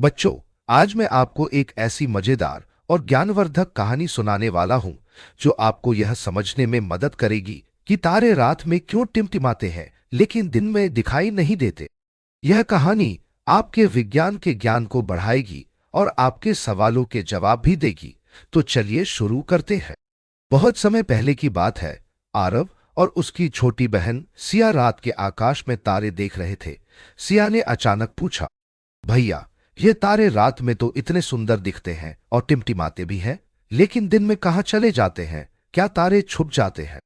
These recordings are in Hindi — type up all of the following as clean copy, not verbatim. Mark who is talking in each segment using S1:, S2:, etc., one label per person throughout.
S1: बच्चों, आज मैं आपको एक ऐसी मजेदार और ज्ञानवर्धक कहानी सुनाने वाला हूं जो आपको यह समझने में मदद करेगी कि तारे रात में क्यों टिमटिमाते हैं लेकिन दिन में दिखाई नहीं देते। यह कहानी आपके विज्ञान के ज्ञान को बढ़ाएगी और आपके सवालों के जवाब भी देगी। तो चलिए शुरू करते हैं। बहुत समय पहले की बात है। आरव और उसकी छोटी बहन सिया रात के आकाश में तारे देख रहे थे। सिया ने अचानक पूछा, भैया, ये तारे रात में तो इतने सुंदर दिखते हैं और टिमटिमाते भी हैं, लेकिन दिन में कहाँ चले जाते हैं? क्या तारे छुप जाते हैं?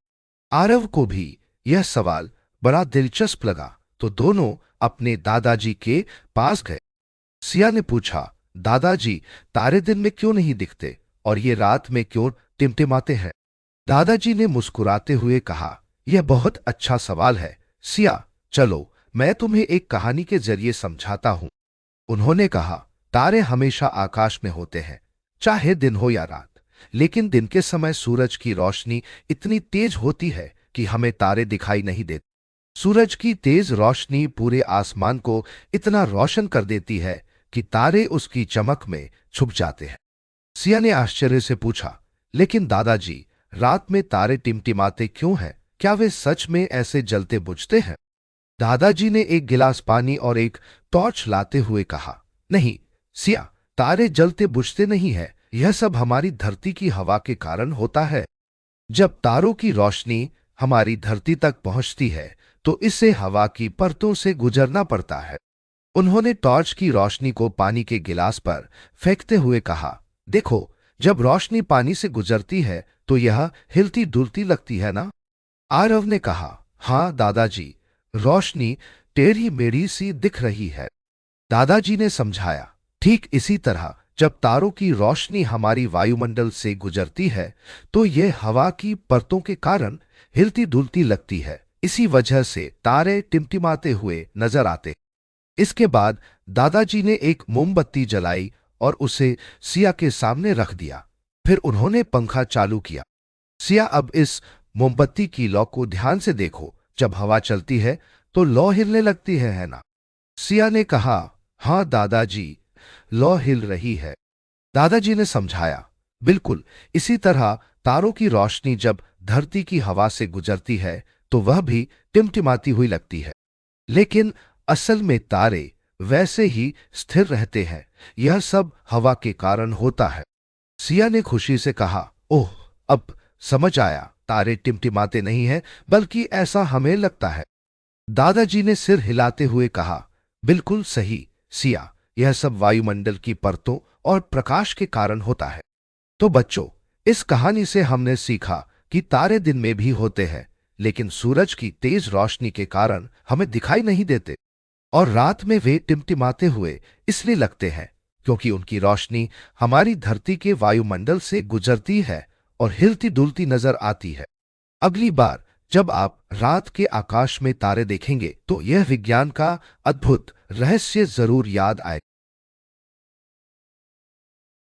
S1: आरव को भी यह सवाल बड़ा दिलचस्प लगा, तो दोनों अपने दादाजी के पास गए। सिया ने पूछा, दादाजी, तारे दिन में क्यों नहीं दिखते और ये रात में क्यों टिमटिमाते हैं? दादाजी ने मुस्कुराते हुए कहा, यह बहुत अच्छा सवाल है सिया। चलो, मैं तुम्हें एक कहानी के जरिए समझाता हूं। उन्होंने कहा, तारे हमेशा आकाश में होते हैं, चाहे दिन हो या रात। लेकिन दिन के समय सूरज की रोशनी इतनी तेज होती है कि हमें तारे दिखाई नहीं देते। सूरज की तेज रोशनी पूरे आसमान को इतना रोशन कर देती है कि तारे उसकी चमक में छुप जाते हैं। सिया ने आश्चर्य से पूछा, लेकिन दादाजी, रात में तारे टिमटिमाते क्यों हैं? क्या वे सच में ऐसे जलते बुझते हैं? दादाजी ने एक गिलास पानी और एक टॉर्च लाते हुए कहा, नहीं सिया, तारे जलते बुझते नहीं है। यह सब हमारी धरती की हवा के कारण होता है। जब तारों की रोशनी हमारी धरती तक पहुंचती है तो इसे हवा की परतों से गुजरना पड़ता है। उन्होंने टॉर्च की रोशनी को पानी के गिलास पर फेंकते हुए कहा, देखो, जब रोशनी पानी से गुजरती है तो यह हिलती डुलती लगती है ना? आरव ने कहा, हाँ दादाजी, रोशनी टेढ़ी मेढ़ी सी दिख रही है। दादाजी ने समझाया, ठीक इसी तरह जब तारों की रोशनी हमारी वायुमंडल से गुजरती है तो यह हवा की परतों के कारण हिलती डुलती लगती है। इसी वजह से तारे टिमटिमाते हुए नजर आते। इसके बाद दादाजी ने एक मोमबत्ती जलाई और उसे सिया के सामने रख दिया। फिर उन्होंने पंखा चालू किया। सिया, अब इस मोमबत्ती की लौ को ध्यान से देखो। जब हवा चलती है तो लौ हिलने लगती है ना? सिया ने कहा, हाँ दादाजी, लौ हिल रही है। दादाजी ने समझाया, बिल्कुल इसी तरह तारों की रोशनी जब धरती की हवा से गुजरती है तो वह भी टिमटिमाती हुई लगती है। लेकिन असल में तारे वैसे ही स्थिर रहते हैं। यह सब हवा के कारण होता है। सिया ने खुशी से कहा, ओह, अब समझ आया, तारे टिमटिमाते नहीं हैं, बल्कि ऐसा हमें लगता है। दादाजी ने सिर हिलाते हुए कहा, बिल्कुल सही सिया, यह सब वायुमंडल की परतों और प्रकाश के कारण होता है। तो बच्चों, इस कहानी से हमने सीखा कि तारे दिन में भी होते हैं, लेकिन सूरज की तेज रोशनी के कारण हमें दिखाई नहीं देते। और रात में वे टिमटिमाते हुए इसलिए लगते हैं क्योंकि उनकी रोशनी हमारी धरती के वायुमंडल से गुजरती है और हिलती डुलती नजर आती है। अगली बार जब आप रात के आकाश में तारे देखेंगे तो यह विज्ञान का अद्भुत रहस्य जरूर याद आए।